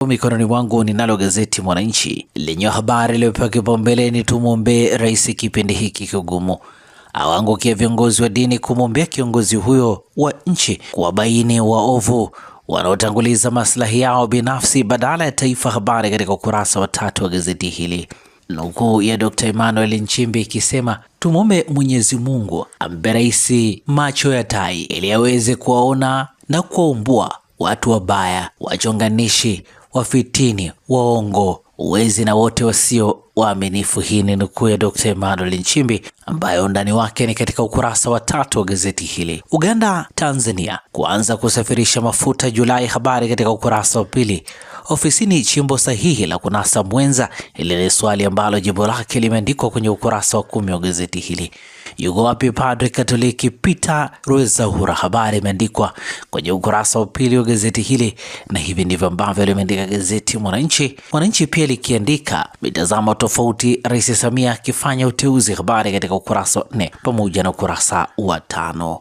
Mikononi mwangu ninalo gazeti Mwananchi lenye habari iliyopewa kipaumbele ni tumwombee rais kipindi hiki kigumu. Awaangukia viongozi wa dini kumwombea kiongozi huyo wa nchi kuwabaini waovu wanaotanguliza maslahi yao binafsi badala ya taifa. Habari katika ukurasa wa 3 wa gazeti hili. Nukuu ya Dr. Emmanuel Nchimbi ikisema tumwombe Mwenyezi Mungu ampe rais macho ya tai ili aweze kuwaona na kuwaumbua watu wabaya, wachonganishi, wafitini, waongo, wezi na wote wasio waaminifu. Hii ni nukuu ya Dr. Emmanuel Nchimbi ambayo undani wake ni katika ukurasa wa 3 wa gazeti hili. Uganda, Tanzania kuanza kusafirisha mafuta Julai. Habari katika ukurasa wa 2. Ofisini chimbo sahihi la kunasa mwenza, ile ni swali ambalo jibu lake limeandikwa kwenye ukurasa wa 10 wa gazeti hili. Yuko wapi Padre Katoliki Peter Rwezahura? Habari imeandikwa kwenye ukurasa wa 2 wa gazeti hili, na hivi ndivyo ambavyo limeandika gazeti Mwananchi. Mwananchi pia likiandika mitazamo tofauti, Rais Samia akifanya uteuzi. Habari katika ukurasa wa 4 pamoja na ukurasa wa 5.